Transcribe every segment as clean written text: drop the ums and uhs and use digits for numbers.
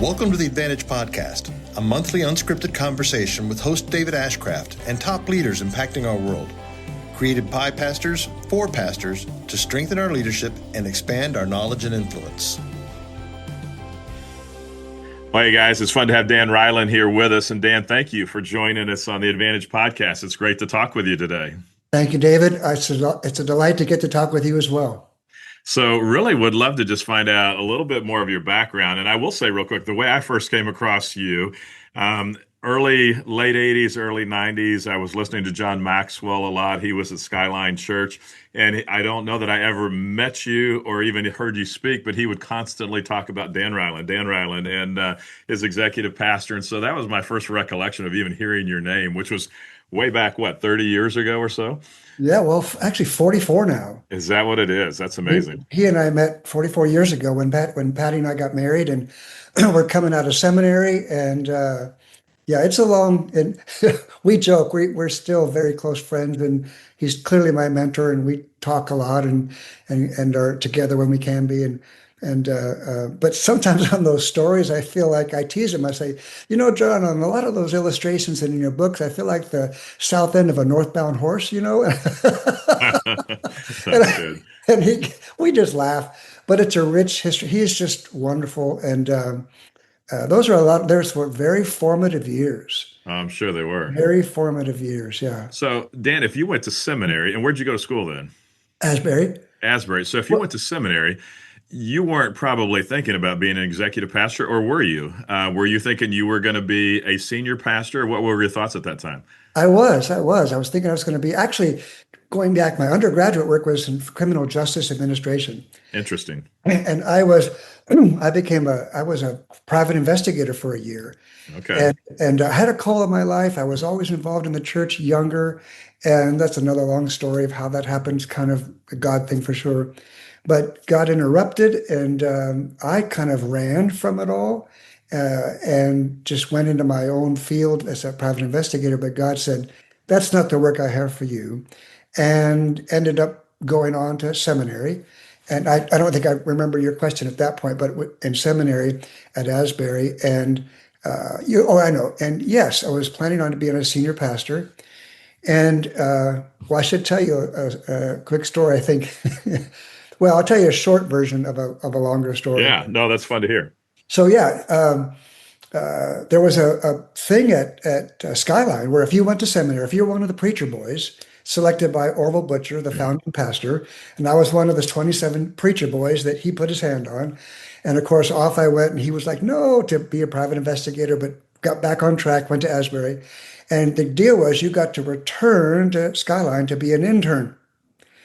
Welcome to the Advantage Podcast, a monthly unscripted conversation with host David Ashcraft and top leaders impacting our world. Created by pastors, for pastors, to strengthen our leadership and expand our knowledge and influence. Well, hey guys, it's fun to have Dan Reiland here with us. And Dan, thank you for joining us on the Advantage Podcast. It's great to talk with you today. Thank you, David. It's a delight to get to talk with you as well. So really would love to just find out a little bit more of your background. And I will say real quick, the way I first came across you, late 80s, early 90s, I was listening to John Maxwell a lot. He was at Skyline Church. And I don't know that I ever met you or even heard you speak, but he would constantly talk about Dan Reiland and his executive pastor. And so that was my first recollection of even hearing your name, which was way back, 30 years ago or so? Yeah, well, actually 44 now. Is that what it is? That's amazing. He and I met 44 years ago when Patty and I got married, and we're coming out of seminary. And it's a long, and we joke, we're still very close friends, and he's clearly my mentor, and we talk a lot and are together when we can be. But sometimes on those stories, I feel like I tease him. I say, John, on a lot of those illustrations in your books, I feel like the south end of a northbound horse, we just laugh. But it's a rich history. He is just wonderful. And those were very formative years. I'm sure they were. Very formative years, yeah. So, Dan, if you went to seminary, and where'd you go to school then? Asbury. So if you went to seminary, you weren't probably thinking about being an executive pastor, or were you? Were you thinking you were going to be a senior pastor? What were your thoughts at that time? I was thinking I was going to be, actually, going back, my undergraduate work was in criminal justice administration. Interesting. And I was a private investigator for a year. Okay. And I had a call in my life. I was always involved in the church younger. And that's another long story of how that happens, kind of a God thing for sure. But got interrupted, and I kind of ran from it all and just went into my own field as a private investigator. But God said, that's not the work I have for you, and ended up going on to seminary. And I don't think I remember your question at that point, but in seminary at Asbury. And I know. And yes, I was planning on being a senior pastor. And I should tell you a quick story, I think. Well, I'll tell you a short version of a longer story. Yeah, no, that's fun to hear. So there was a thing at Skyline where if you went to seminary, if you were one of the preacher boys selected by Orville Butcher, the founding pastor, and I was one of the 27 preacher boys that he put his hand on. And of course, off I went, and he was like, no, to be a private investigator, but got back on track, went to Asbury. And the deal was you got to return to Skyline to be an intern.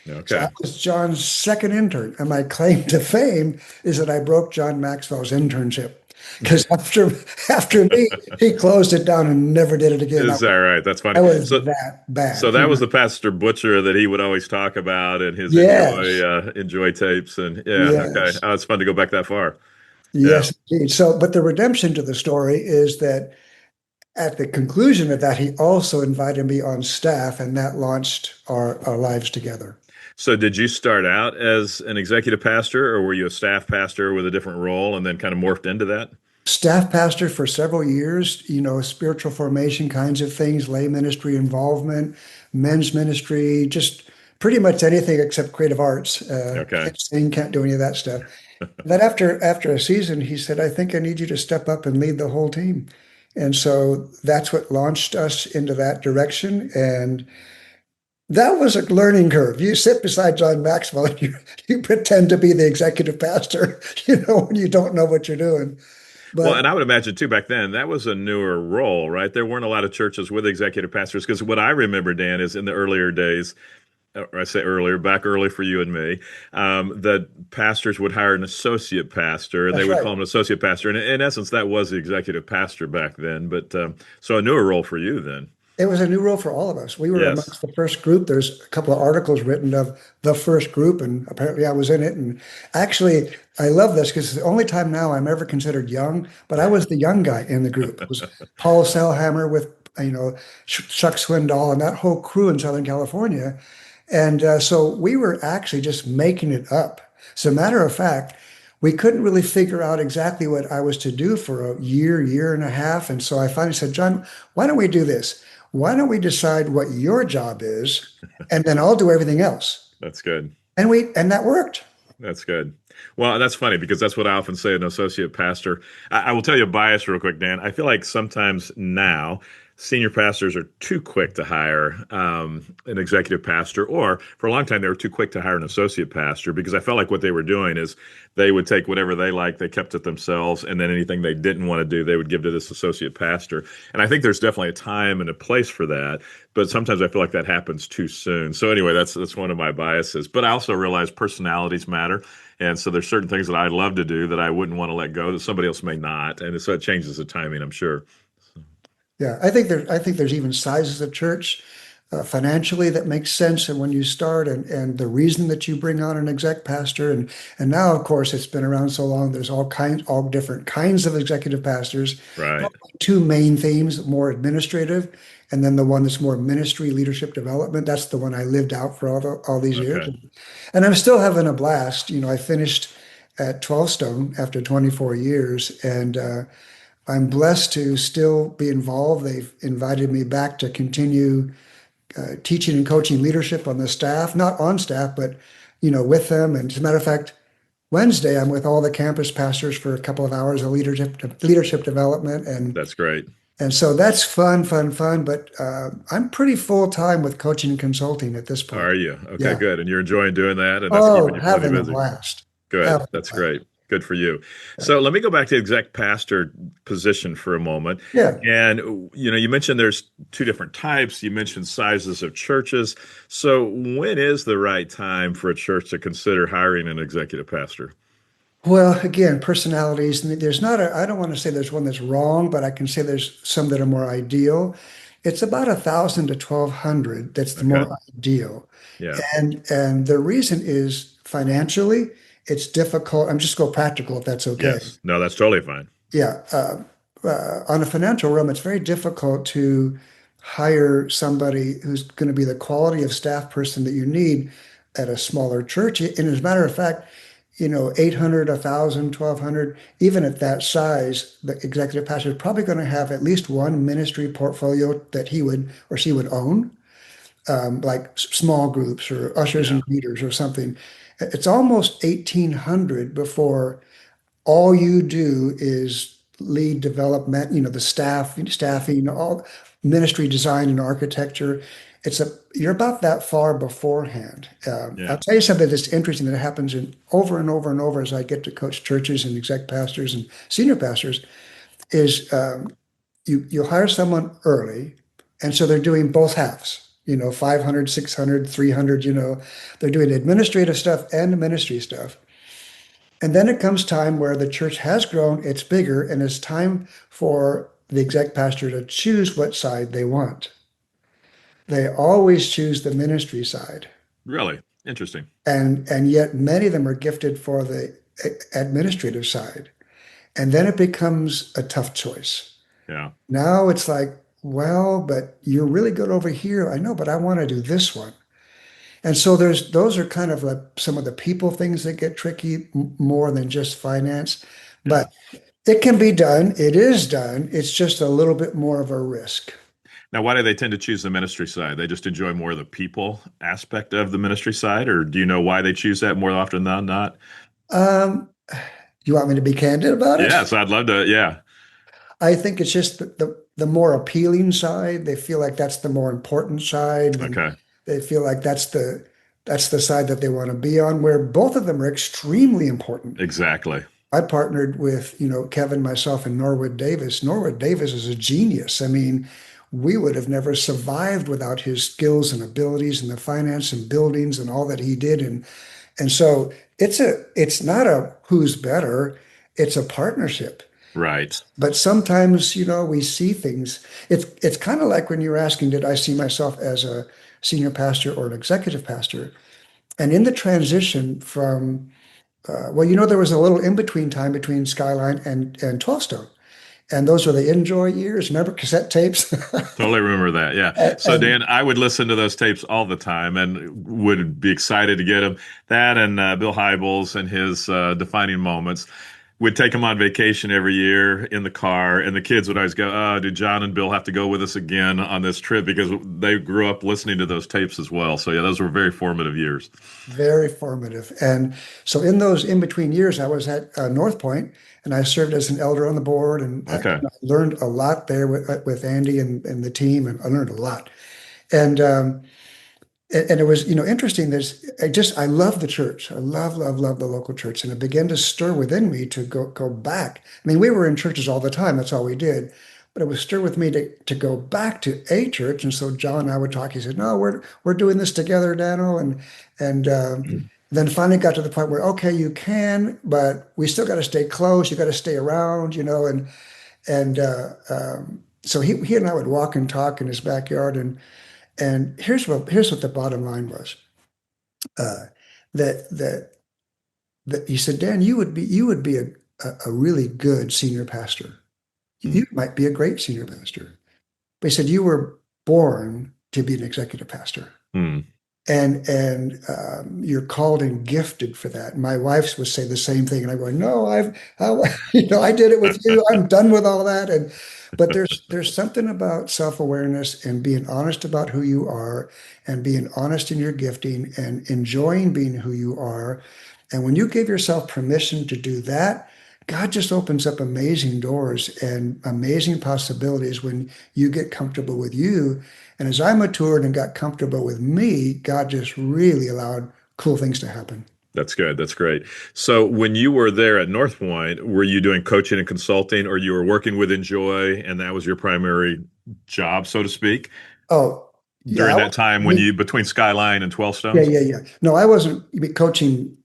Okay. So I was John's second intern, and my claim to fame is that I broke John Maxwell's internship, because after me, he closed it down and never did it again. Is that right? That's funny. I was that bad. So that was the Pastor Butcher that he would always talk about in his enjoy tapes, and okay, it's fun to go back that far. Yes, indeed. So, but the redemption to the story is that at the conclusion of that, he also invited me on staff, and that launched our lives together. So did you start out as an executive pastor, or were you a staff pastor with a different role and then kind of morphed into that? Staff pastor for several years, spiritual formation kinds of things, lay ministry involvement, men's ministry, just pretty much anything except creative arts. Okay. Can't do any of that stuff. Then after a season, he said, I think I need you to step up and lead the whole team. And so that's what launched us into that direction. And that was a learning curve. You sit beside John Maxwell and you pretend to be the executive pastor, when you don't know what you're doing. Well, and I would imagine too, back then, that was a newer role, right? There weren't a lot of churches with executive pastors, because what I remember, Dan, is in the earlier days, or I say earlier, back early for you and me, that pastors would hire an associate pastor, and they would call him an associate pastor. And in essence, that was the executive pastor back then. But so a newer role for you then. It was a new role for all of us. We were amongst the first group. There's a couple of articles written of the first group, and apparently I was in it. And actually, I love this because it's the only time now I'm ever considered young, but I was the young guy in the group. It was Paul Selhammer with, Chuck Swindoll and that whole crew in Southern California. And so we were actually just making it up. As a matter of fact, we couldn't really figure out exactly what I was to do for a year, year and a half. And so I finally said, John, why don't we do this? Why don't we decide what your job is, and then I'll do everything else. That's good. And that worked. That's good. Well, that's funny because that's what I often say, an associate pastor. I will tell you a bias real quick, Dan. I feel like sometimes now senior pastors are too quick to hire an executive pastor, or for a long time, they were too quick to hire an associate pastor because I felt like what they were doing is they would take whatever they liked, they kept it themselves, and then anything they didn't want to do, they would give to this associate pastor. And I think there's definitely a time and a place for that, but sometimes I feel like that happens too soon. So anyway, that's one of my biases. But I also realize personalities matter. And so there's certain things that I love to do that I wouldn't want to let go that somebody else may not. And so it changes the timing, I'm sure. Yeah, I think there's even sizes of church financially that makes sense, and when you start, and the reason that you bring on an exec pastor, and now of course it's been around so long. There's all different kinds of executive pastors. Right. Two main themes: more administrative, and then the one that's more ministry leadership development. That's the one I lived out for all these years, Okay. and I'm still having a blast. I finished at 12 Stone after 24 years, and I'm blessed to still be involved. They've invited me back to continue teaching and coaching leadership on the staff, not on staff, but with them. And as a matter of fact, Wednesday I'm with all the campus pastors for a couple of hours of leadership development, That's great. and so that's fun, fun, fun. But I'm pretty full time with coaching and consulting at this point. Are you? Okay, Yeah. good. And you're enjoying doing that, and that's Oh, keeping you plenty having a busy. blast. Good. Having a That's blast. great. Good for you. So let me go back to the exec pastor position for a moment. Yeah. And you mentioned there's two different types. You mentioned sizes of churches. So when is the right time for a church to consider hiring an executive pastor? Well, again, personalities, and I don't want to say there's one that's wrong, but I can say there's some that are more ideal. It's about 1,000 to 1,200 that's the Okay. more ideal. Yeah. And the reason is financially, it's difficult. I'm just go practical if that's okay. Yes. No, that's totally fine. Yeah. On a financial realm, it's very difficult to hire somebody who's going to be the quality of staff person that you need at a smaller church. And as a matter of fact, 800, 1,000, 1,200, even at that size, the executive pastor is probably going to have at least one ministry portfolio that he would or she would own, like small groups or ushers Yeah. and greeters or something. It's almost 1,800 before all you do is lead development, the staffing, all ministry design and architecture. You're about that far beforehand. I'll Yeah. tell you something that's interesting that happens over and over and over as I get to coach churches and exec pastors and senior pastors is you hire someone early, and so they're doing both halves. 500, 600, 300. They're doing administrative stuff and ministry stuff. And then it comes time where the church has grown, it's bigger, and it's time for the exec pastor to choose what side they want. They always choose the ministry side. Really interesting. And yet many of them are gifted for the administrative side. And then it becomes a tough choice. Yeah. Now it's like, well, but you're really good over here. I know, but I want to do this one. And so those are kind of like some of the people things that get tricky more than just finance. Yeah. But it can be done. It is done. It's just a little bit more of a risk. Now, why do they tend to choose the ministry side? They just enjoy more of the people aspect of the ministry side, or do you know why they choose that more often than not? Um, you want me to be candid about it? Yes, I'd love to. Yeah. I think it's just the more appealing side. They feel like that's the more important side. And Okay. they feel like that's the side that they want to be on, where both of them are extremely important. Exactly. I partnered with, Kevin, myself, and Norwood Davis. Norwood Davis is a genius. I mean, we would have never survived without his skills and abilities and the finance and buildings and all that he did. And so it's not a who's better, it's a partnership. Right. But sometimes, we see things. It's kind of like when you're asking, did I see myself as a senior pastor or an executive pastor? And in the transition from, there was a little in-between time between Skyline and 12 Stone. And those were the Enjoy years. Remember cassette tapes? Totally remember that. Yeah. So And Dan, I would listen to those tapes all the time and would be excited to get them. That and Bill Hybels and his defining moments. We'd take them on vacation every year in the car, and the kids would always go, "Oh, do John and Bill have to go with us again on this trip?" Because they grew up listening to those tapes as well. So yeah, those were very formative years. very formative. And so in those in between years, I was at North Point, and I served as an elder on the board, and Okay. I learned a lot there with Andy and the team, and I learned a lot. And and it was, interesting. I love the church. I love the local church, and it began to stir within me to go back. I mean, we were in churches all the time. That's all we did. But it was stir with me to go back to a church. And so John and I would talk. He said, "No, we're doing this together, Daniel." And then finally got to the point where, okay, you can, but we still got to stay close. You got to stay around, and so he and I would walk and talk in his backyard, and here's what the bottom line was. Uh, that that that he said, Dan, you would be a really good senior pastor. Hmm. You might be a great senior pastor. But he said you were born to be an executive pastor, Hmm. and you're called and gifted for that. My wife would say the same thing, and I go, no, I did it with you. I'm done with all that. But there's something about self-awareness and being honest about who you are, and being honest in your gifting, and enjoying being who you are. And when you give yourself permission to do that, God just opens up amazing doors and amazing possibilities when you get comfortable with you. And as I matured and got comfortable with me, God just really allowed cool things to happen. That's good. That's great. So when you were there at North Point, were you doing coaching and consulting, or you were working with Enjoy and that was your primary job, so to speak, Oh, yeah. during that time when you between Skyline and 12 Yeah, Stones? yeah, yeah. No, I wasn't coaching.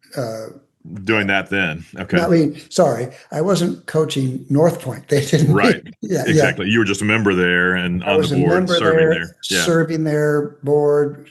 Doing that then. No, Okay. I mean, sorry, I wasn't coaching North Point. They didn't Right. need. Yeah, yeah. Exactly. You were just a member there and I on the was a board member serving there, there. Yeah. serving their board,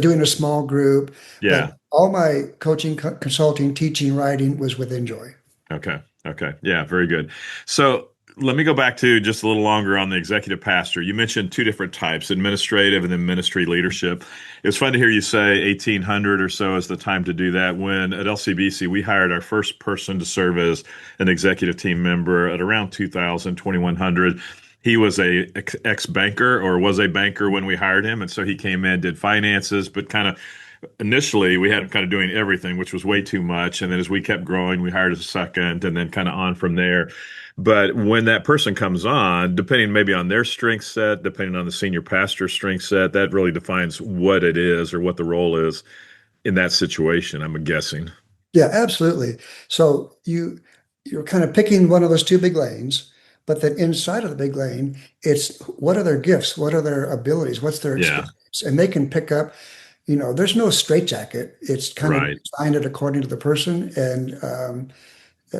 doing a small group, but Yeah. all my coaching, consulting, teaching, writing was with Enjoy. Okay. Okay. Yeah. Very good. So let me go back to just a little longer on the executive pastor. You mentioned two different types, administrative and then ministry leadership. It was fun to hear you say 1800 or so is the time to do that. When at LCBC, we hired our first person to serve as an executive team member at around 2000, 2100. He was a ex-banker, or was a banker when we hired him. And so he came in, did finances, but kind of initially we had him kind of doing everything, which was way too much. And then as we kept growing, we hired a second and then kind of on from there. But when that person comes on, depending maybe on their strength set, depending on the senior pastor's strength set, that really defines what it is or what the role is in that situation, I'm guessing. Yeah, absolutely. So you're kind of picking one of those two big lanes, but then inside of the big lane, it's what are their gifts? What are their abilities? What's their Yeah, experience? And they can pick up, there's no straitjacket. It's kind of right. designed it according to the person. And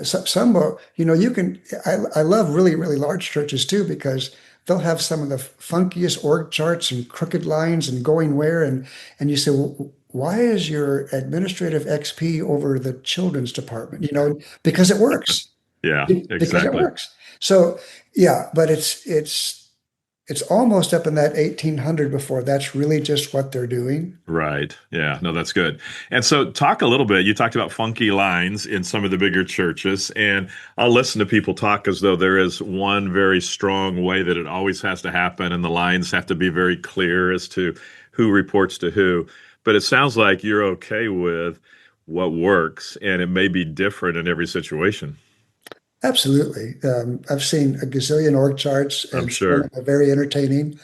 some, you can, I love really, really large churches too, because they'll have some of the funkiest org charts and crooked lines and going where. And you say, well, why is your administrative XP over the children's department? Because it works. Yeah, Because it exactly. works. So yeah, but it's almost up in that 1800 before that's really just what they're doing. Right. Yeah. No, that's good. And so, talk a little bit. You talked about funky lines in some of the bigger churches, and I'll listen to people talk as though there is one very strong way that it always has to happen, and the lines have to be very clear as to who reports to who. But it sounds like you're okay with what works, and it may be different in every situation. Absolutely. I've seen a gazillion org charts, I'm and some of them sure. are very entertaining.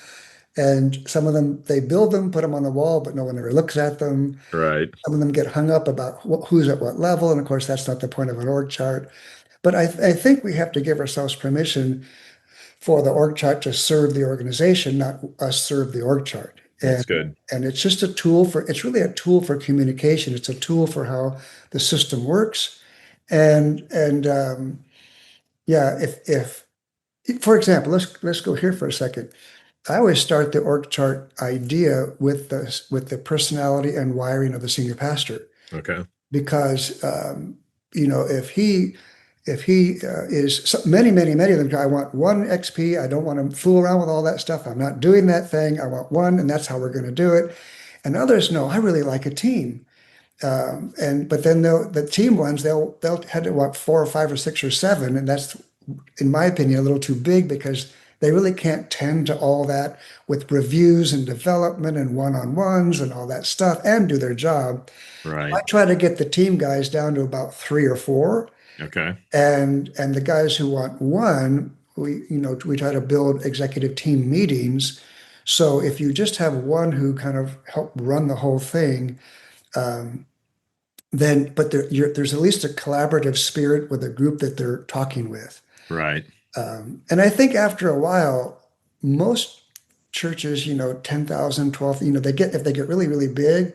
And some of them, they build them, put them on the wall, but no one ever looks at them. Right. Some of them get hung up about who's at what level. And of course, that's not the point of an org chart. But I think we have to give ourselves permission for the org chart to serve the organization, not us serve the org chart. That's And good. and it's just it's really a tool for communication. It's a tool for how the system works. And yeah, if for example, let's go here for a second. I always start the org chart idea with the personality and wiring of the senior pastor, Okay. because if if he many of them, I want one XP. I don't want to fool around with all that stuff. I'm not doing that thing. I want one, and that's how we're going to do it. And others, no, I really like a team. But then the team ones, they'll have to want 4 or 5 or 6 or 7, and that's, in my opinion, a little too big because they really can't tend to all that with reviews and development and one-on-ones and all that stuff and do their job. Right. I try to get the team guys down to about 3 or 4. Okay. And the guys who want one, we try to build executive team meetings. So if you just have one who kind of help run the whole thing, there's at least a collaborative spirit with a group that they're talking with. Right. And I think after a while, most churches, 10,000, 12, if they get really, really big,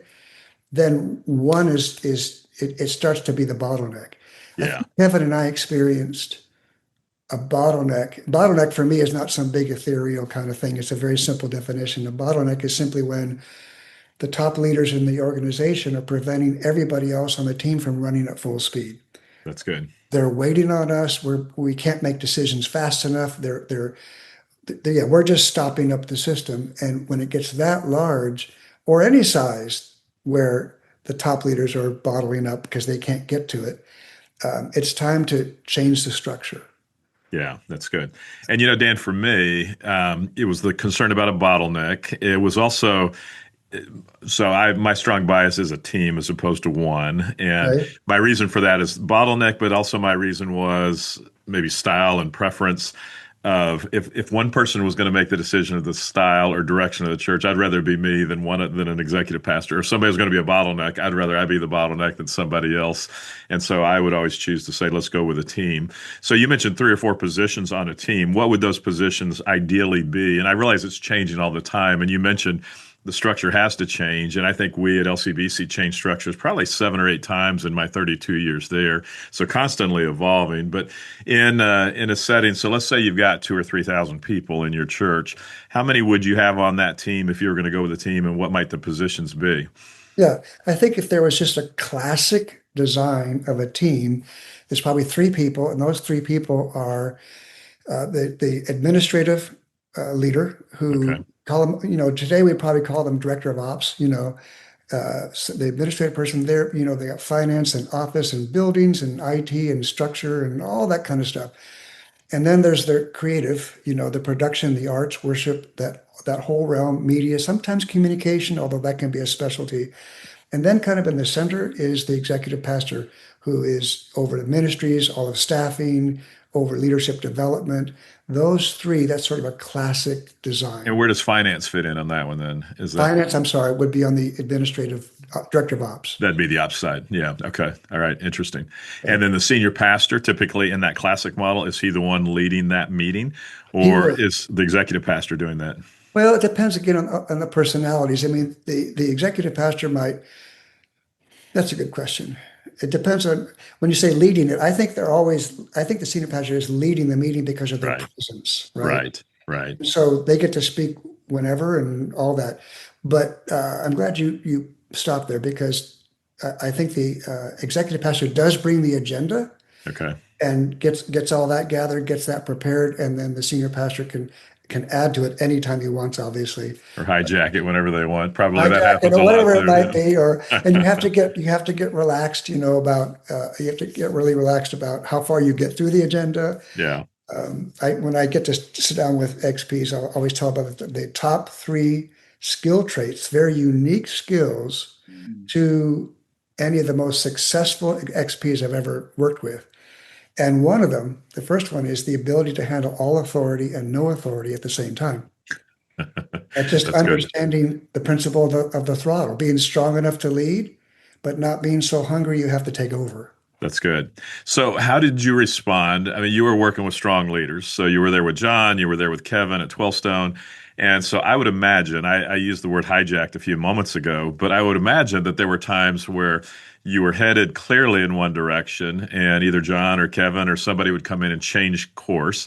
then one it starts to be the bottleneck. Yeah. I think Kevin and I experienced a bottleneck. Bottleneck for me is not some big ethereal kind of thing. It's a very simple definition. A bottleneck is simply when the top leaders in the organization are preventing everybody else on the team from running at full speed. That's good. They're waiting on us. We can't make decisions fast enough. We're just stopping up the system. And when it gets that large, or any size, where the top leaders are bottling up because they can't get to it, it's time to change the structure. Yeah, that's good. And, Dan, for me, it was the concern about a bottleneck. It was also, my strong bias is a team as opposed to one. And Right. my reason for that is bottleneck, but also my reason was maybe style and preference of if one person was going to make the decision of the style or direction of the church, I'd rather it be me than an executive pastor. If somebody was going to be a bottleneck, I'd rather I be the bottleneck than somebody else. And so I would always choose to say, let's go with a team. So you mentioned 3 or 4 positions on a team. What would those positions ideally be? And I realize it's changing all the time. And you mentioned the structure has to change. And I think we at LCBC changed structures probably 7 or 8 times in my 32 years there. So constantly evolving. But in a setting, so let's say you've got 2,000 or 3,000 people in your church. How many would you have on that team if you were going to go with a team, and what might the positions be? Yeah, I think if there was just a classic design of a team, there's probably 3 people, and those 3 people are the administrative leader, who Okay. call them, today we probably call them director of ops, so the administrative person there, they got finance and office and buildings and IT and structure and all that kind of stuff. And then there's the creative, the production, the arts, worship, that whole realm, media, sometimes communication, although that can be a specialty. And then kind of in the center is the executive pastor, who is over the ministries, all of staffing, over leadership development. Those 3, that's sort of a classic design. And where does finance fit in on that one then? Is that Finance, I'm sorry, would be on the administrative director of ops. That'd be the ops side. Yeah. Okay. All right. Interesting. And then the senior pastor, typically in that classic model, is he the one leading that meeting, or is the executive pastor doing that? Well, it depends again on the personalities. I mean, the executive pastor might. That's a good question. It depends on when you say leading it. I think the senior pastor is leading the meeting because of their Right. presence, right? Right. So they get to speak whenever and all that. But I'm glad you stopped there, because I think the executive pastor does bring the agenda Okay. and gets all that gathered, gets that prepared, and then the senior pastor can add to it anytime he wants, obviously. Or hijack it whenever they want. Probably that Hijack it happens or a lot whatever it too, might yeah. be, and you have to get relaxed, about you have to get really relaxed about how far you get through the agenda. Yeah. When I get to sit down with XPs, I'll always tell about the top 3 skill traits, very unique skills to any of the most successful XPs I've ever worked with. And one of them, the first one, is the ability to handle all authority and no authority at the same time. And just That's good. understanding the principle of the throttle, being strong enough to lead, but not being so hungry you have to take over. That's good. So how did you respond? I mean, you were working with strong leaders. So you were there with John, you were there with Kevin at 12 Stone. And so I would imagine, I used the word hijacked a few moments ago, but I would imagine that there were times where you were headed clearly in one direction, and either John or Kevin or somebody would come in and change course.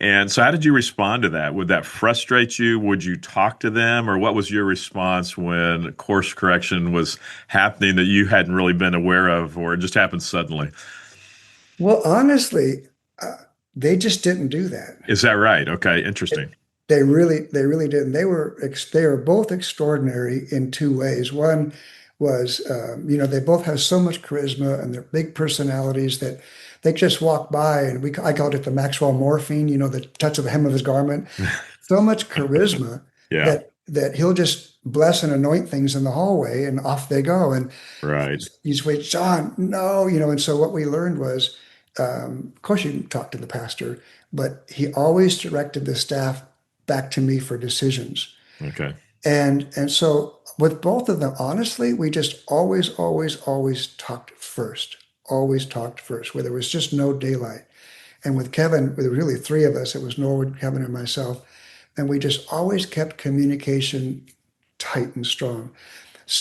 And so how did you respond to that? Would that frustrate you? Would you talk to them? Or what was your response when course correction was happening that you hadn't really been aware of, or it just happened suddenly? Well, honestly, uh, they just didn't do that. Is that right? Okay, interesting. They really didn't. They were both extraordinary in two ways. One was, they both have so much charisma and they're big personalities that they just walk by, and I called it the Maxwell morphine. The touch of the hem of his garment. So much charisma Yeah, that he'll just bless and anoint things in the hallway, and off they go. And right. you just wait, John, no, And so what we learned was, of course, you can talk to the pastor, but he always directed the staff back to me for decisions. Okay. And so with both of them, honestly, we just always talked first, where there was just no daylight. And with Kevin, there were really three of us. It was Norwood, Kevin, and myself. And we just always kept communication tight and strong.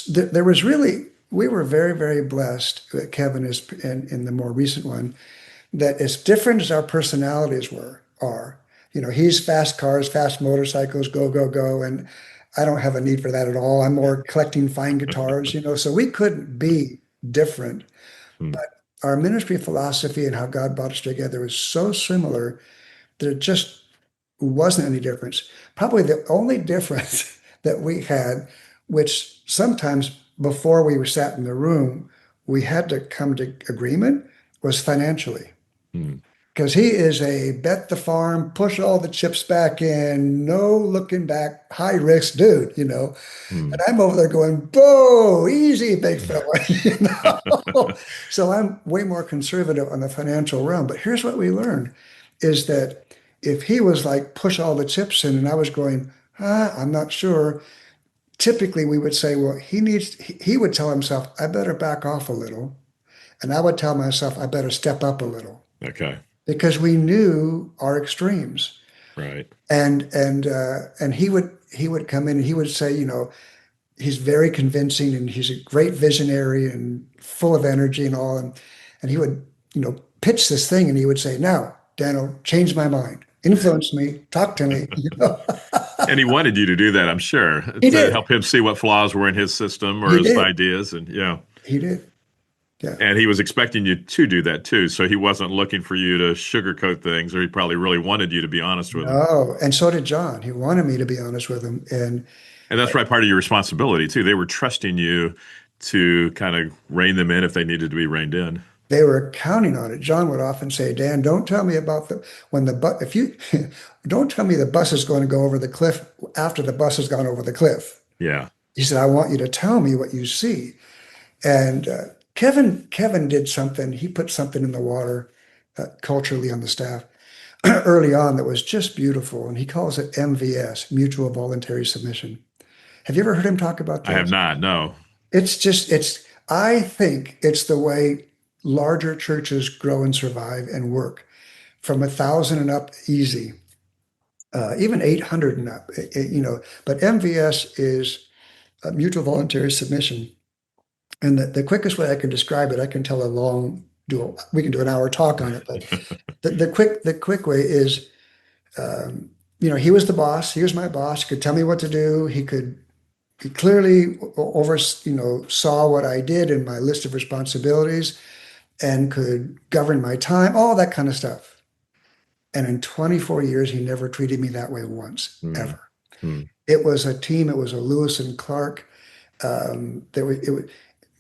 There was really, we were very, very blessed that Kevin is in the more recent one, that as different as our personalities are, he's fast cars, fast motorcycles, go, go, go. And I don't have a need for that at all. I'm more collecting fine guitars, so we couldn't be different. Hmm. But our ministry philosophy and how God brought us together was so similar that it just wasn't any difference. Probably the only difference that we had, which sometimes before we were sat in the room, we had to come to agreement, was financially. Hmm. Because he is a bet the farm, push all the chips back in, no looking back, high risk dude. Hmm. And I'm over there going, "Boo, easy, big fella." So I'm way more conservative on the financial realm. But here's what we learned is that if he was like, push all the chips in, and I was going, I'm not sure. Typically, we would say, well, he would tell himself, I better back off a little. And I would tell myself, I better step up a little, Okay. because we knew our extremes. Right. And he would come in and he would say, he's very convincing and he's a great visionary and full of energy and all. And he would, pitch this thing and he would say, now, Daniel, change my mind, influence me, talk to me. And he wanted you to do that, I'm sure, He to did. help him see what flaws were in his system or He his did. ideas. And yeah. He did. Yeah. And he was expecting you to do that too. So he wasn't looking for you to sugarcoat things, or he probably really wanted you to be honest with him. No. And so did John. He wanted me to be honest with him. And And that's right, part of your responsibility too. They were trusting you to kind of rein them in if they needed to be reined in. they were counting on it. John would often say, Dan, don't tell me about if you don't tell me the bus is going to go over the cliff after the bus has gone over the cliff. Yeah. He said, I want you to tell me what you see. And Kevin did something. He put something in the water culturally on the staff early on that was just beautiful. And he calls it MVS, Mutual Voluntary Submission. Have you ever heard him talk about I have this? not. No. I think it's the way larger churches grow and survive and work from 1,000 and up easy, even 800 and up, but MVS is mutual voluntary submission. And the quickest way I can describe it, I can tell we can do an hour talk on it, but the quick way is, he was the boss. He was my boss. He could tell me what to do. He clearly saw what I did in my list of responsibilities and could govern my time, all that kind of stuff. And in 24 years, he never treated me that way once, ever. It was a team. It was a Lewis and Clark.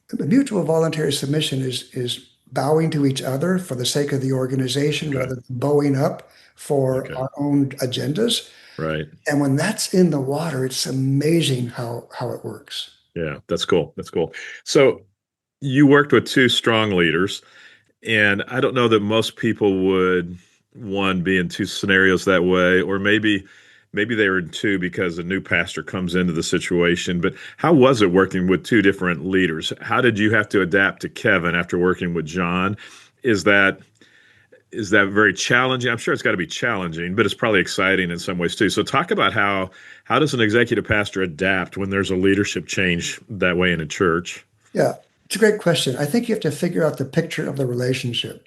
The mutual voluntary submission is bowing to each other for the sake of the organization rather than bowing up for our own agendas. Right. And when that's in the water, it's amazing how it works. Yeah, that's cool. That's cool. So you worked with two strong leaders, and I don't know that most people would one be in two scenarios that way, or maybe they were in two because a new pastor comes into the situation. But how was it working with two different leaders? How did you have to adapt to Kevin after working with John? Is that very challenging? I'm sure it's got to be challenging, but it's probably exciting in some ways too. So talk about how does an executive pastor adapt when there's a leadership change that way in a church? Yeah, it's a great question. I think you have to figure out the picture of the relationship.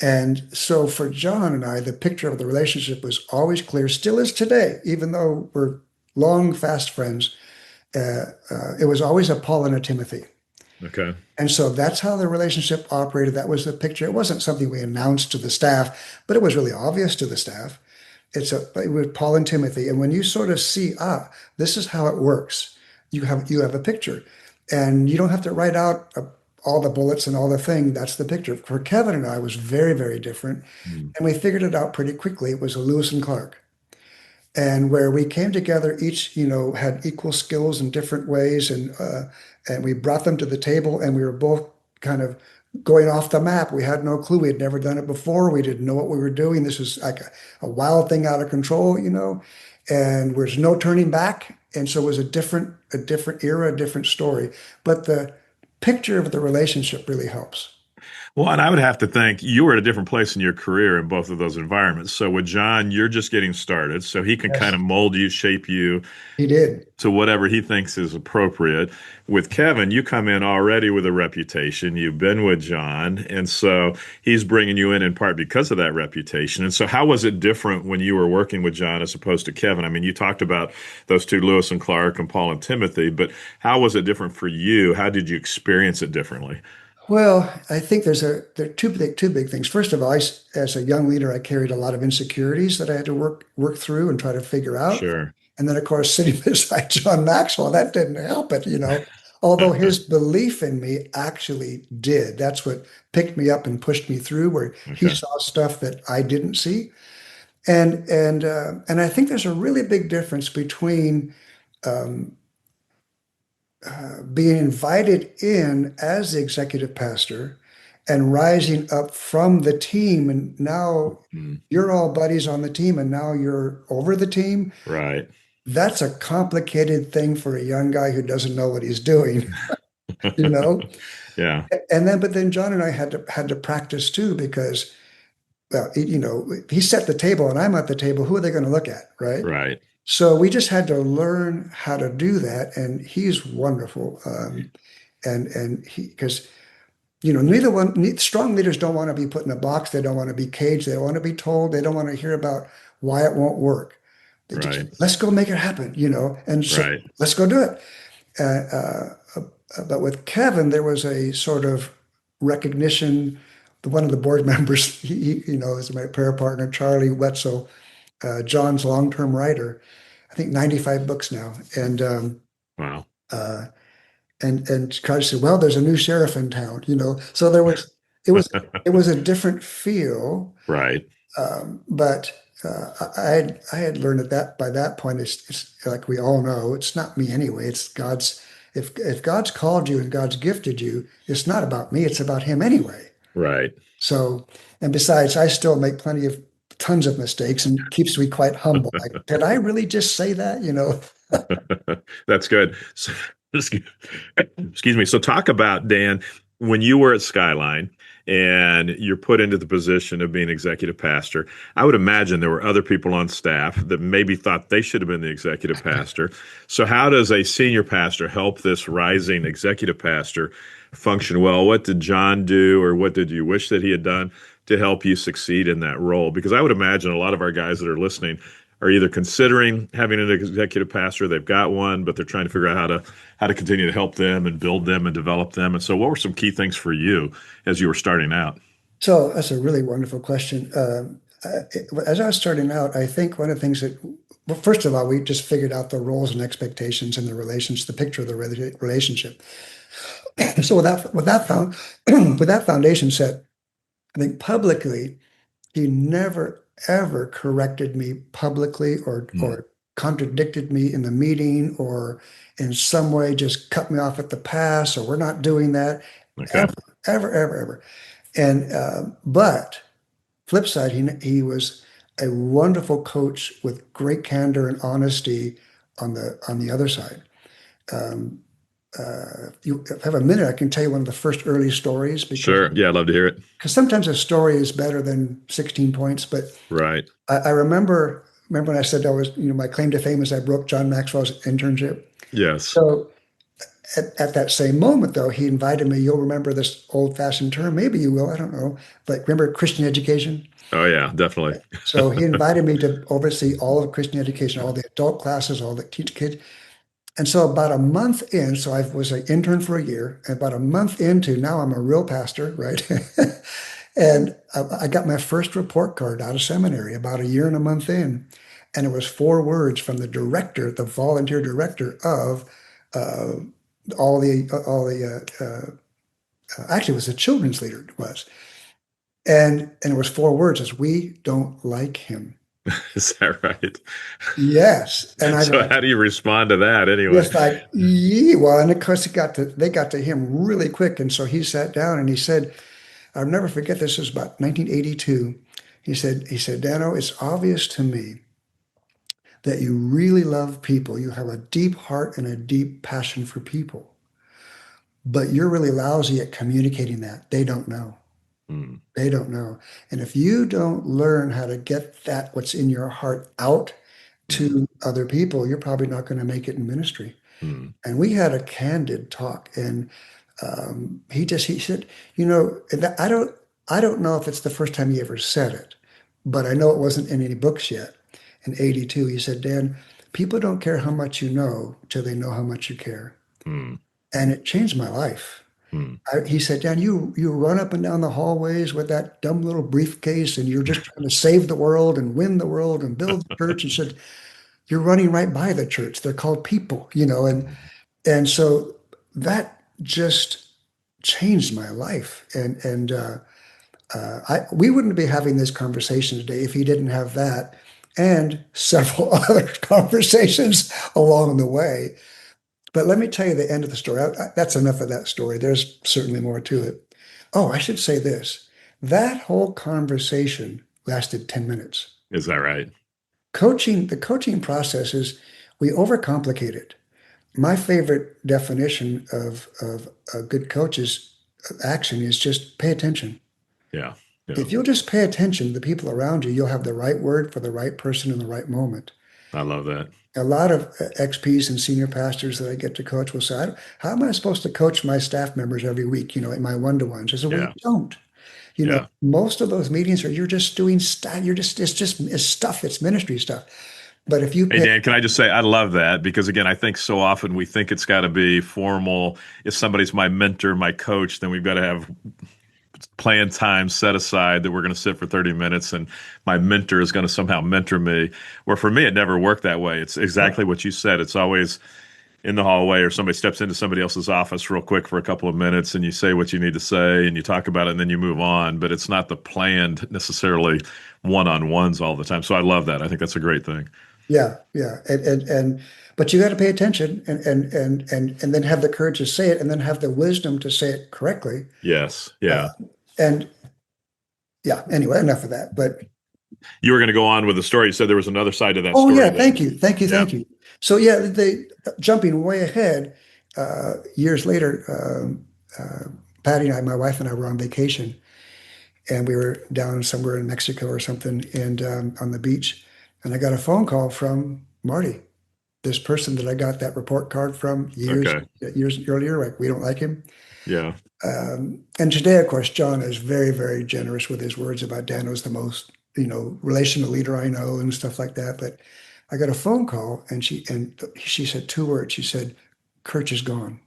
And so for John and I, the picture of the relationship was always clear, still is today, even though we're long, fast friends. It was always a Paul and a Timothy. Okay. And so that's how the relationship operated. That was the picture. It wasn't something we announced to the staff, but it was really obvious to the staff. It was Paul and Timothy. And when you sort of see, this is how it works, you have a picture. And you don't have to write out all the bullets and all the thing. That's the picture. For Kevin and I, it was very, very different. Mm. And we figured it out pretty quickly. It was a Lewis and Clark. And where we came together, each, had equal skills in different ways, and we brought them to the table, and we were both kind of going off the map. We had no clue. We had never done it before. We didn't know what we were doing. This was like a wild thing out of control, and there's no turning back. And so it was a different era, a different story. But the picture of the relationship really helps. Well, and I would have to think you were at a different place in your career in both of those environments. So with John, you're just getting started, so he can kind Yes, of mold you, shape you he did. to whatever he thinks is appropriate. With Kevin, you come in already with a reputation. You've been with John, and so he's bringing you in part because of that reputation. And so, how was it different when you were working with John as opposed to Kevin? I mean, you talked about those two, Lewis and Clark and Paul and Timothy, but how was it different for you? How did you experience it differently? Well, I think there are two big things. First of all, as a young leader, I carried a lot of insecurities that I had to work through and try to figure out. Sure. And then, of course, sitting beside John Maxwell, that didn't help it. Although his belief in me actually did. That's what picked me up and pushed me through, where he Okay. saw stuff that I didn't see. And I think there's a really big difference between um, being invited in as the executive pastor and rising up from the team. And now Mm. you're all buddies on the team, and now you're over the team. Right. That's a complicated thing for a young guy who doesn't know what he's doing, you know? Yeah. But then John and I had to practice too, because, well, he set the table and I'm at the table. Who are they going to look at, right? Right. So we just had to learn how to do that, and he's wonderful. And he because strong leaders don't want to be put in a box. They don't want to be caged. They don't want to be told. They don't want to hear about why it won't work. They just Right. let's go make it happen. And so Right. let's go do it. But with Kevin, there was a sort of recognition. One of the board members, is my prayer partner, Charlie Wetzel, John's long-term writer. I think 95 books now. Wow. Uh, and Charlie said, "Well, there's a new sheriff in town." So it was it was a different feel. Right. But I had learned that by that point, it's like we all know, it's not me anyway. It's God's. If God's called you and God's gifted you, it's not about me. It's about Him anyway. Right. So, and besides, I still make tons of mistakes, and keeps me quite humble. Like, did I really just say that? That's good. So, excuse me. So talk about, Dan, when you were at Skyline and you're put into the position of being executive pastor. I would imagine there were other people on staff that maybe thought they should have been the executive pastor. So how does a senior pastor help this rising executive pastor function well? What did John do, or what did you wish that he had done to help you succeed in that role? Because I would imagine a lot of our guys that are listening are either considering having an executive pastor, they've got one, but they're trying to figure out how to continue to help them and build them and develop them. And so, what were some key things for you as you were starting out? So that's a really wonderful question. As I was starting out, I think one of the things well, first of all, we just figured out the roles and expectations and the picture of the relationship. So with that foundation set, I think publicly, he never ever corrected me publicly, Mm. or contradicted me in the meeting, or in some way just cut me off at the pass, or we're not doing that, Okay. ever, ever, ever, ever. And but flip side, he was a wonderful coach with great candor and honesty on the other side. Um, you if I have a minute, I can tell you one of the first early stories, because Sure. Yeah, I'd love to hear it. sometimes a story is better than 16 points. But Right. I remember when I said my claim to fame is I broke John Maxwell's internship. Yes. So at that same moment, though, he invited me. You'll remember this old-fashioned term. Maybe you will. I don't know. But remember Christian education? Oh, yeah, definitely. So he invited me to oversee all of Christian education, all the adult classes, all the teach kids. And so about a month in, so I was an intern for a year, and about a month into, now I'm a real pastor, right? And I got my first report card out of seminary about a year and a month in. And it was 4 words from the director, the volunteer director of uh, actually it was a children's leader, it was. And it was 4 words, as we don't like him. Is that right? Yes. And I So go, how do you respond to that anyway? just like, yeah. Well, and of course they got to him really quick. And so he sat down and he said, I'll never forget this. Was about 1982. He said, Dano, it's obvious to me that you really love people. You have a deep heart and a deep passion for people, but you're really lousy at communicating that. They don't know. Hmm. They don't know. And if you don't learn how to get that, what's in your heart, out Hmm. to other people, you're probably not going to make it in ministry. Hmm. And we had a candid talk, and he said, and I don't know if it's the first time he ever said it, but I know it wasn't in any books yet. In '82, he said, Dan, people don't care how much you know till they know how much you care. Hmm. And it changed my life. Hmm. He said, Dan, you run up and down the hallways with that dumb little briefcase, and you're just trying to save the world and win the world and build the church. He said, you're running right by the church. They're called people, and so that just changed my life. And we wouldn't be having this conversation today if he didn't have that and several other conversations along the way. But let me tell you the end of the story. That's enough of that story. There's certainly more to it. Oh, I should say this. That whole conversation lasted 10 minutes. Is that right? The coaching process is we overcomplicate it. My favorite definition of a good coach's action is just pay attention. Yeah. Yeah. If you'll just pay attention to the people around you, you'll have the right word for the right person in the right moment. I love that. A lot of XPs and senior pastors that I get to coach will say, how am I supposed to coach my staff members every week, in my one-to-ones? I said, well, Yeah. you don't. Yeah. Most of those meetings are you're just doing stuff. It's stuff. It's ministry stuff. But if you Hey, pay, Dan, can I just say I love that because, again, I think so often we think it's got to be formal. If somebody's my mentor, my coach, then we've got to have planned time set aside that we're going to sit for 30 minutes and my mentor is going to somehow mentor me. Where for me, it never worked that way. It's exactly what you said. It's always in the hallway or somebody steps into somebody else's office real quick for a couple of minutes and you say what you need to say and you talk about it and then you move on. But it's not the planned necessarily one-on-ones all the time. So I love that. I think that's a great thing. yeah, yeah, but you got to pay attention and then have the courage to say it and then have the wisdom to say it correctly. Yes. Uh, Yeah. and yeah, anyway, enough of that. But You were going to go on with the story. You said there was another side to that oh story. yeah, That, yeah. thank you. So yeah, jumping way ahead, years later, Patty and I, my wife and I, were on vacation, and we were down somewhere in Mexico or something, and on the beach, and I got a phone call from Marty, this person that I got that report card from Okay. years earlier. Like, we don't like him. Yeah. And today, of course, John is very, very generous with his words about Dano's the most, relational leader I know and stuff like that. But I got a phone call, and she said 2 words. She said, "Kirch is gone."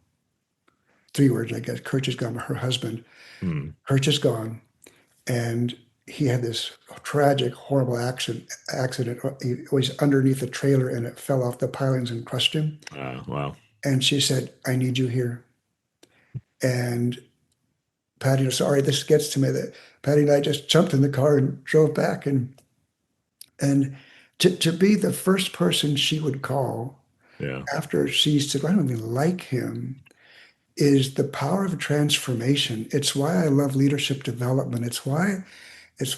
3 words, I guess. Kirch is gone. Her husband, Hmm. Kirch is gone, and he had this tragic, horrible accident. He was underneath a trailer, and it fell off the pilings and crushed him. Wow. And she said, "I need you here." And Patty, sorry, this gets to me, that Patty and I just jumped in the car and drove back, and to be the first person she would call Yeah. after she said, "I don't even like him," is the power of transformation. It's why I love leadership development. It's why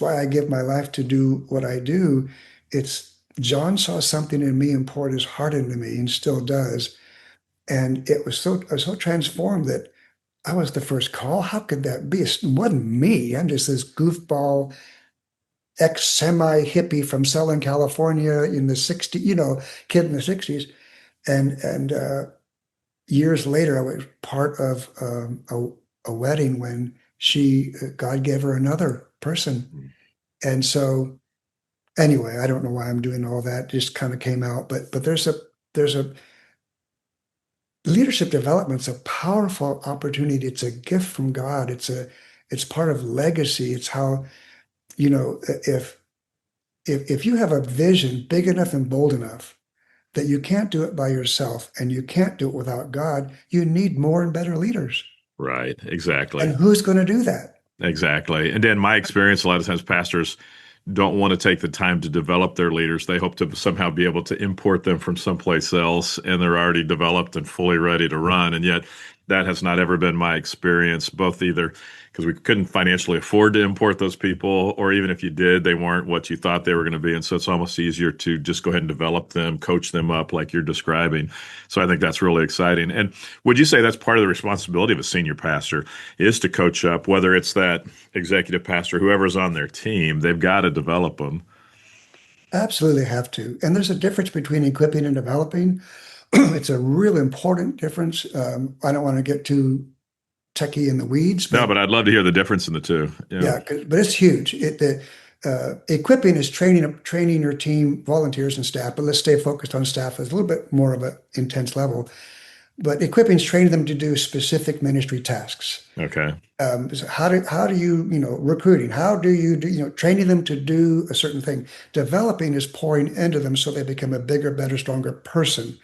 I give my life to do what I do. It's John saw something in me and poured his heart into me and still does. And I was so transformed that I was the first call. How could that be? It wasn't me. I'm just this goofball ex-semi hippie from Southern California in the '60s, kid in the '60s. And years later, I was part of a wedding when God gave her another person. Hmm. And so anyway, I don't know why I'm doing all that. Just kind of came out, but there's a leadership development's a powerful opportunity. It's a gift from God. It's part of legacy. It's how, if you have a vision big enough and bold enough that you can't do it by yourself and you can't do it without God, you need more and better leaders. Right. Exactly. And who's going to do that? Exactly. And then my experience, a lot of times pastors don't want to take the time to develop their leaders. They hope to somehow be able to import them from someplace else, and they're already developed and fully ready to run. And yet that has not ever been my experience, both either because we couldn't financially afford to import those people, or even if you did, they weren't what you thought they were going to be. And so it's almost easier to just go ahead and develop them, coach them up like you're describing. So I think that's really exciting. And would you say that's part of the responsibility of a senior pastor is to coach up, whether it's that executive pastor, whoever's on their team, they've got to develop them? Absolutely have to. And there's a difference between equipping and developing. It's a real important difference. I don't want to get too techie in the weeds. No, but I'd love to hear the difference in the two. Yeah, but it's huge. Equipping is training your team, volunteers and staff, but let's stay focused on staff at a little bit more of an intense level. But equipping is training them to do specific ministry tasks. Okay. So how do you, recruiting, how do you do, training them to do a certain thing. Developing is pouring into them so they become a bigger, better, stronger person.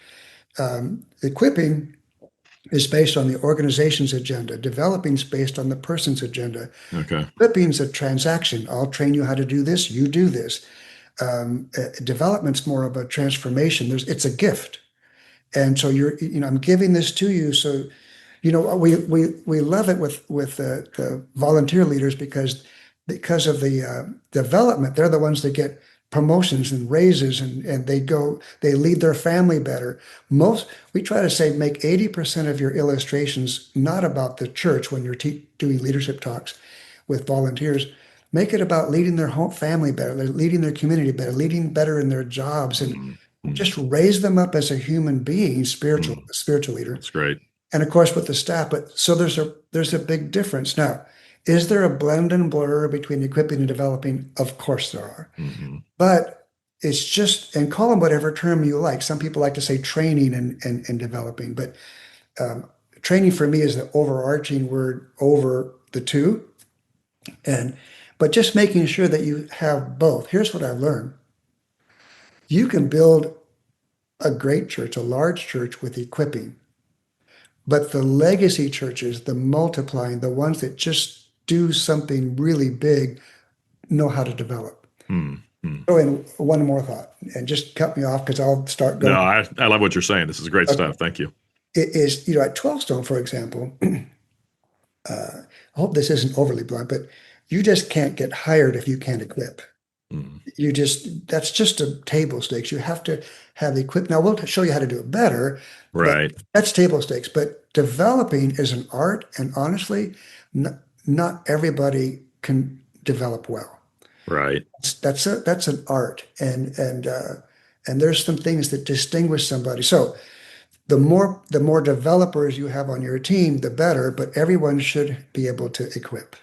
Equipping is based on the organization's agenda. Developing is based on the person's agenda. Okay. Equipping is a transaction. I'll train you how to do this. You do this. Development's more of a transformation. It's a gift. And so I'm giving this to you. So, we love it with the volunteer leaders because of the development. They're the ones that get promotions and raises, and they lead their family better. We try to say make 80% of your illustrations not about the church when you're doing leadership talks with volunteers. Make it about leading their home family better, leading their community better, leading better in their jobs, and just raise them up as a human being, spiritual leader. That's great. And of course with the staff. But so there's a big difference. Now, is there a blend and blur between equipping and developing? Of course there are. Mm-hmm. But it's just, and call them whatever term you like. Some people like to say training and developing, but training for me is the overarching word over the two. But just making sure that you have both. Here's what I've learned. You can build a great church, a large church with equipping, but the legacy churches, the multiplying, the ones that just do something really big, know how to develop. Oh, and one more thought, and just cut me off because I'll start going. No, I love what you're saying. This is great stuff. Thank you. It is, at 12 Stone, for example, I hope this isn't overly blunt, but you just can't get hired if you can't equip. That's just a table stakes. You have to have the equip. Now we'll show you how to do it better. Right. That's table stakes, but developing is an art. And honestly, not everybody can develop well. Right. That's an art. And there's some things that distinguish somebody. So the more developers you have on your team, the better, but everyone should be able to equip.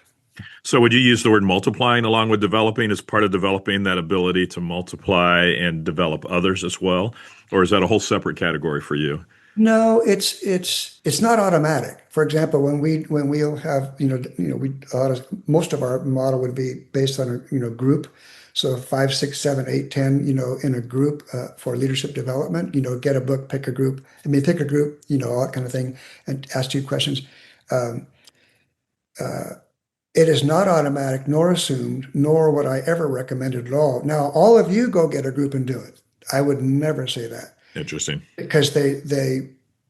So would you use the word multiplying along with developing as part of developing that ability to multiply and develop others as well? Or is that a whole separate category for you? No, it's not automatic. For example, when we'll have, most of our model would be based on a group. So 5, 6, 7, 8, 10, in a group for leadership development, get a book, pick a group, pick a group, all that kind of thing, and ask you questions. It is not automatic, nor assumed, nor would I ever recommend it at all. Now, all of you go get a group and do it. I would never say that. Interesting. Because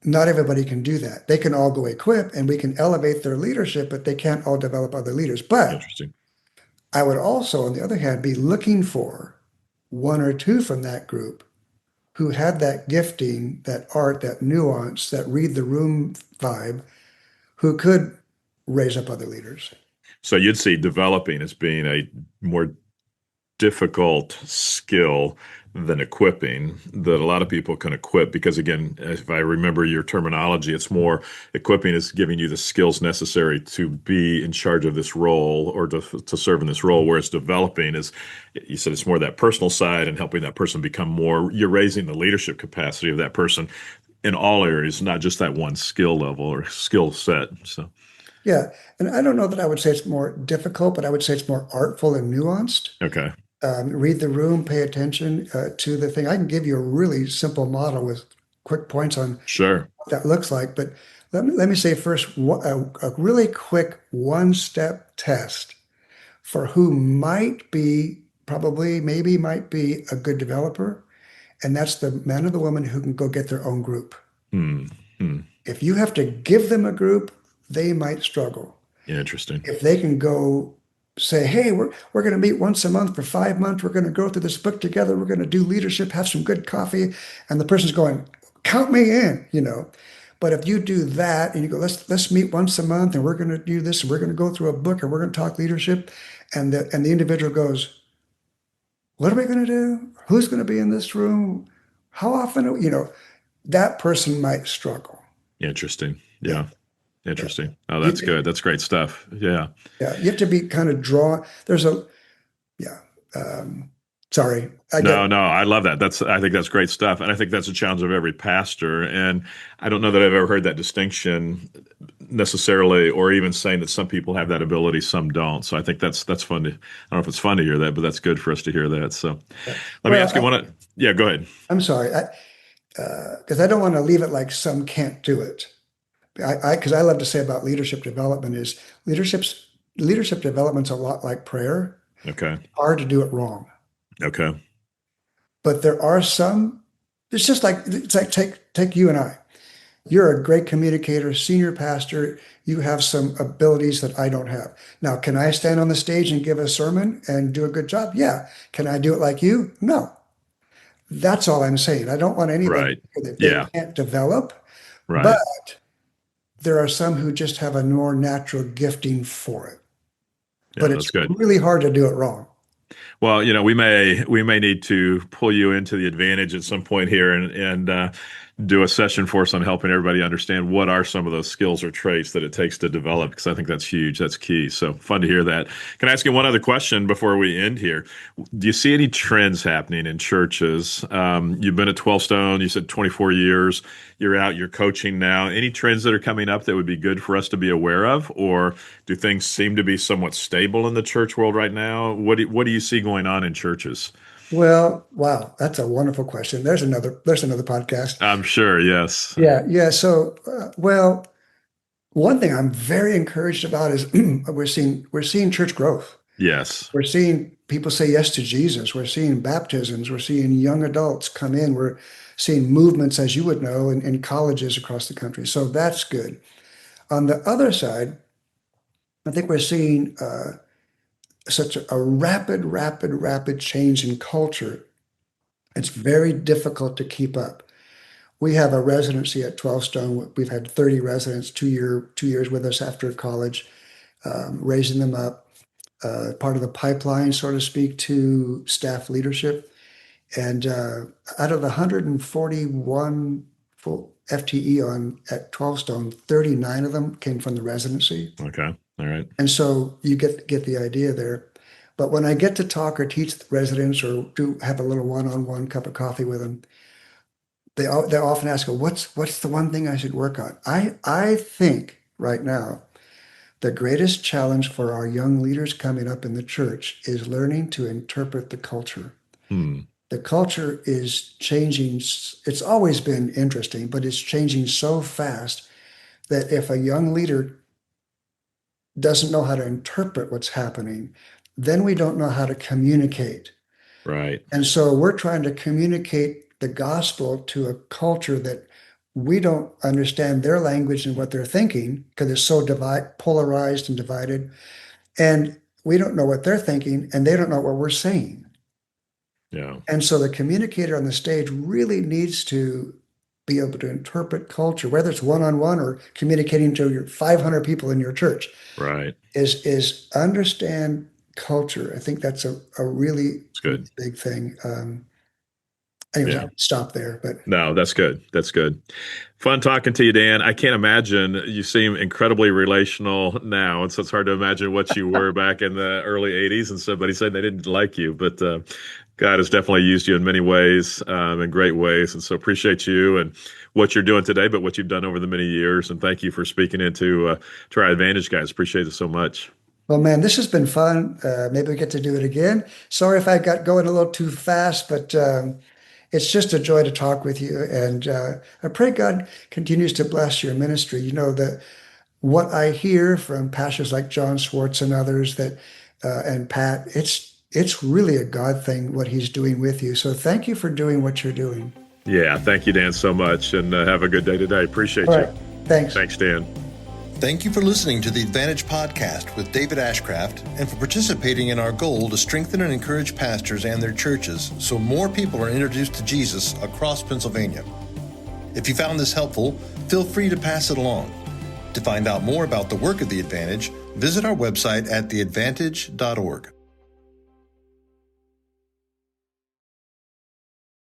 not everybody can do that. They can all go equip and we can elevate their leadership, but they can't all develop other leaders. But interesting. I would also, on the other hand, be looking for one or two from that group who had that gifting, that art, that nuance, that read the room vibe, who could raise up other leaders. So you'd see developing as being a more difficult skill than equipping, that a lot of people can equip because, again, if I remember your terminology, it's more equipping is giving you the skills necessary to be in charge of this role or to serve in this role, whereas developing is, you said it's more that personal side and helping that person become more, you're raising the leadership capacity of that person. in all areas, not just that one skill level or skill set. So, Yeah. And I don't know that I would say it's more difficult, but I would say it's more artful and nuanced. okay, Read the room, pay attention to the thing. I can give you a really simple model with quick points on sure. what that looks like. But let me say first, a really quick one-step test for who might be, probably, maybe might be a good developer. And that's the man or the woman who can go get their own group. Hmm. Hmm. If you have to give them a group, they might struggle. Interesting. If they can go say, hey, we're going to meet once a month for 5 months. We're going to go through this book together. We're going to do leadership, have some good coffee. And the person's going, count me in. But if you do that and you go, let's meet once a month and we're going to do this and we're going to go through a book and we're going to talk leadership. And the individual goes, what are we going to do? Who's going to be in this room? How often? That person might struggle. Interesting. Yeah. Interesting. Oh, You, that's good. That's great stuff. Yeah. yeah, you have to be kind of drawn. Yeah. Sorry. No, I love that. I think that's great stuff. And I think that's a challenge of every pastor. And I don't know that I've ever heard that distinction necessarily, or even saying that some people have that ability, some don't. So I think that's fun to, I don't know if it's fun to hear that, but that's good for us to hear that. So let me ask you yeah, go ahead. I'm sorry. Because I don't want to leave it like some can't do it. Because I love to say about leadership development is leadership development's a lot like prayer. Okay. Hard to do it wrong. Okay. But there are some, it's like take you and I. You're a great communicator, senior pastor. You have some abilities that I don't have. Now, can I stand on the stage and give a sermon and do a good job? Yeah. Can I do it like you? No. That's all I'm saying. I don't want anybody Right. that Yeah. they can't develop, Right. but there are some who just have a more natural gifting for it. Yeah, But that's it's good. really hard to do it wrong. Well, we may need to pull you into the advantage at some point here and do a session for us on helping everybody understand what are some of those skills or traits that it takes to develop, because I think that's huge. That's key. So fun to hear that. Can I ask you one other question before we end here? Do you see any trends happening in churches? You've been at 12 Stone, you said 24 years. You're out, you're coaching now. Any trends that are coming up that would be good for us to be aware of? Or do things seem to be somewhat stable in the church world right now? What do you see going on in churches? Well, wow, that's a wonderful question. There's another podcast. I'm sure, yes. Yeah. So, well, one thing I'm very encouraged about is we're seeing church growth. Yes. We're seeing people say yes to Jesus. We're seeing baptisms. We're seeing young adults come in. We're seeing movements, as you would know, in colleges across the country. So that's good. On the other side, I think we're seeing such a rapid change in culture. It's very difficult to keep up. We have a residency at 12 Stone. We've had 30 residents, 2 years with us after college, raising them up, part of the pipeline, so to speak, to staff leadership. And out of the 141 full FTE at 12 Stone, 39 of them came from the residency. Okay. All right. And so you get the idea there. But when I get to talk or teach the residents or do have a little one-on-one cup of coffee with them, they often ask, well, what's the one thing I should work on? I think right now the greatest challenge for our young leaders coming up in the church is learning to interpret the culture. Hmm. The culture is changing. It's always been interesting, but it's changing so fast that if a young leader doesn't know how to interpret what's happening, then we don't know how to communicate. Right. And so we're trying to communicate the gospel to a culture that we don't understand their language and what they're thinking because it's so polarized and divided. And we don't know what they're thinking and they don't know what we're saying. Yeah. And so the communicator on the stage really needs to be able to interpret culture, whether it's one-on-one or communicating to your 500 people in your church. Right. Is understand culture. I think that's a really good. big thing. Anyways, Yeah. I'll stop there. But No, that's good. That's good. Fun talking to you, Dan. I can't imagine, you seem incredibly relational now, and so it's hard to imagine what you were back in the early 80s and stuff, but he said they didn't like you. But God has definitely used you in many ways, in great ways. And so appreciate you and what you're doing today, but what you've done over the many years. And thank you for speaking into to our Advantage guys. Appreciate it so much. Well, man, this has been fun. Maybe we get to do it again. Sorry if I got going a little too fast, but it's just a joy to talk with you. And I pray God continues to bless your ministry. You know, that what I hear from pastors like John Schwartz and others that and Pat, it's really a God thing what he's doing with you. So thank you for doing what you're doing. Yeah, thank you, Dan, so much. And have a good day today. Appreciate All you. right. Thanks. Thanks, Dan. Thank you for listening to the Advantage Podcast with David Ashcraft and for participating in our goal to strengthen and encourage pastors and their churches so more people are introduced to Jesus across Pennsylvania. If you found this helpful, feel free to pass it along. To find out more about the work of The Advantage, visit our website at theadvantage.org.